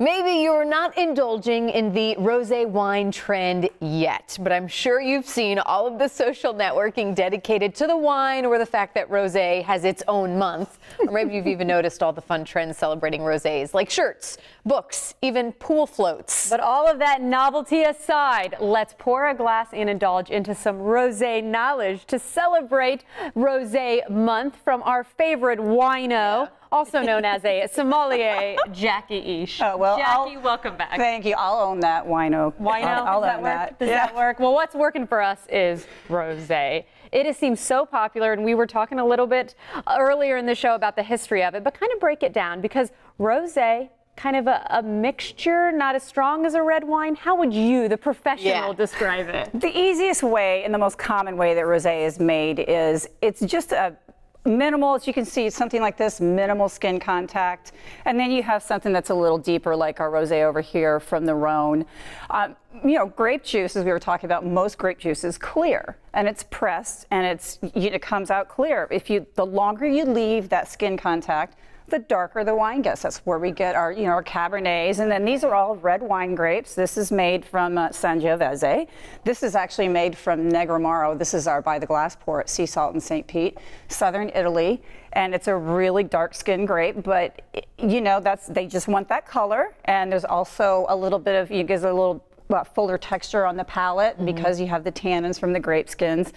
Maybe you're not indulging in the rosé wine trend yet, but I'm sure you've seen all of the social networking dedicated to the wine or the fact that rosé has its own month. Or maybe you've even noticed all the fun trends celebrating rosés, like shirts, books, even pool floats. But all of that novelty aside, let's pour a glass and indulge into some rosé knowledge to celebrate Rosé Month from our favorite wino, also known as a sommelier, Jackie Ish. Oh, well, Jackie, welcome back. Thank you. I'll own that wino. Wino? I'll Does own that work? that. Does that work? Well, what's working for us is rosé. It has seemed so popular, and we were talking a little bit earlier in the show about the history of it, but kind of break it down, because rosé, kind of a mixture, not as strong as a red wine. How would you, the professional, describe it? The easiest way and the most common way that rosé is made is it's just a minimal, as you can see, something like this, minimal skin contact. And then you have something that's a little deeper, like our rosé over here from the Rhone. You know, grape juice, as we were talking about, most grape juice is clear, and it's pressed, and it comes out clear. The longer you leave that skin contact, the darker the wine gets. That's where we get our, our Cabernets. And then these are all red wine grapes. This is made from Sangiovese. This is actually made from Negramaro. This is our by the glass pour at Sea Salt in St. Pete, southern Italy. And it's a really dark skinned grape, but they just want that color. And there's also a little bit of, it gives a little fuller texture on the palate because you have the tannins from the grape skins.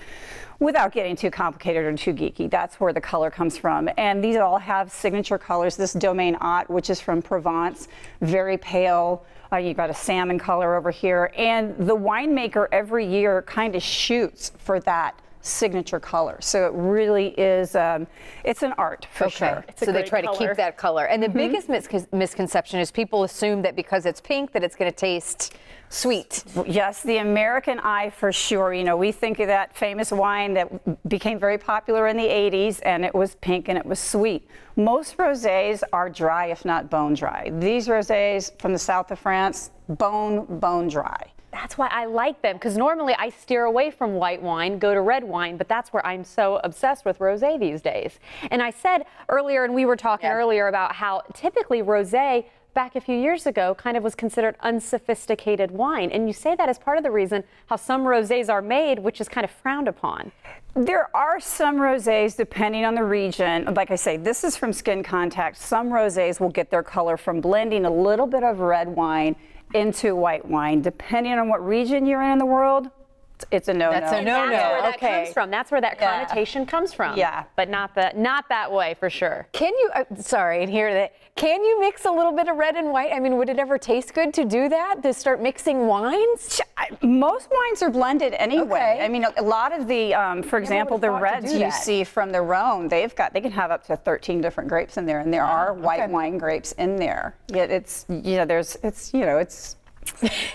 Without getting too complicated or too geeky, that's where the color comes from. And these all have signature colors. This Domaine Haute, which is from Provence, very pale. You've got a salmon color over here. And the winemaker every year kind of shoots for that signature color. So it really is, it's an art for sure. So they try to keep that color. And the biggest misconception is people assume that because it's pink that it's going to taste sweet. Yes, the American eye for sure. We think of that famous wine that became very popular in the 80s, and it was pink and it was sweet. Most rosés are dry, if not bone dry. These rosés from the south of France, bone dry. That's why I like them, because normally I steer away from white wine, go to red wine, but that's where I'm so obsessed with rosé these days. And I said earlier, and we were talking earlier about how typically rosé back a few years ago kind of was considered unsophisticated wine. And you say that as part of the reason how some rosés are made, which is kind of frowned upon. There are some rosés, depending on the region. Like I say, this is from skin contact. Some rosés will get their color from blending a little bit of red wine into white wine. Depending on what region you're in the world, it's a no-no. That's a no-no. That's where that comes from. That's where that connotation comes from. Yeah. But not that way for sure. Can you, can you mix a little bit of red and white? I mean, would it ever taste good to do that? To start mixing wines? Most wines are blended anyway. I mean, a lot of the, for example, the reds you see from the Rhone, they can have up to 13 different grapes in there, and there are white wine grapes in there. Yet it's,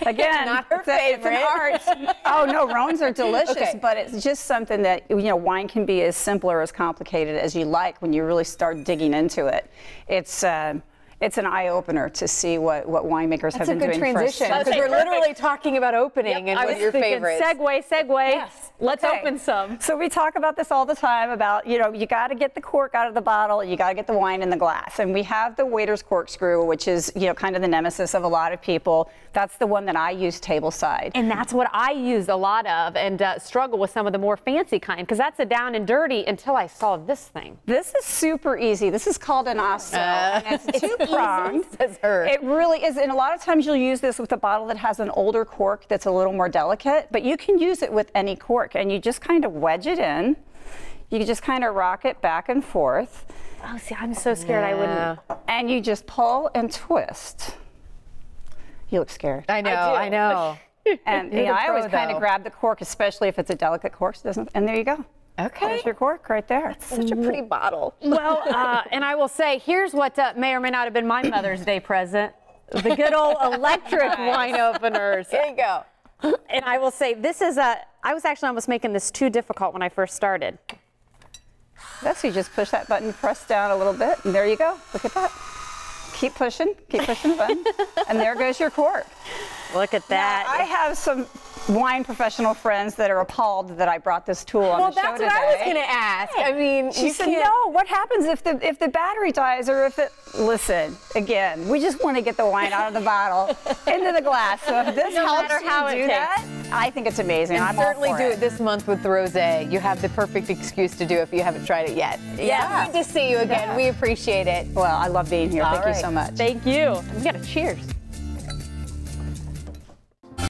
again, not her favorite. It's an art. Oh no, Rhones are delicious, but it's just something that wine can be as simple or as complicated as you like when you really start digging into it. It's an eye-opener to see what winemakers have been doing. That's a good transition, because we're literally talking about opening and what your favorites. Segue. Yes. Let's open some. So we talk about this all the time about, you got to get the cork out of the bottle, you got to get the wine in the glass. And we have the waiter's corkscrew, which is, kind of the nemesis of a lot of people. That's the one that I use tableside. And that's what I use a lot of, and struggle with some of the more fancy kind, because that's a down and dirty until I saw this thing. This is super easy. This is called an asso, and it's two-pronged. Says her. It really is, and a lot of times you'll use this with a bottle that has an older cork that's a little more delicate, but you can use it with any cork, and you just kind of wedge it in. You just kind of rock it back and forth. Oh, see, I'm so scared I wouldn't. And you just pull and twist. You look scared. I know. And I always kind of grab the cork, especially if it's a delicate cork. And there you go. Okay. There's your cork right there. It's such a pretty bottle. Well, and I will say, here's what may or may not have been my Mother's Day present. The good old electric wine openers. There you go. And I will say, this is I was actually almost making this too difficult when I first started. So you just push that button, press down a little bit, and there you go. Look at that. Keep pushing the button, and there goes your cork. Look at that. Now, I have some wine professional friends that are appalled that I brought this tool on the show that's today. what I was going to ask. I mean, She you said, can't- no, what happens if the battery dies or if it, listen, again, we just want to get the wine out of the bottle into the glass. So if this No helps matter you how it do that, I think it's amazing. And I'm all certainly for do it this month with the rosé. You have the perfect excuse to do it if you haven't tried it yet. Yeah. Good to see you again. Yeah. We appreciate it. Well, I love being here. All Thank right. you so much. Thank you. We got a cheers.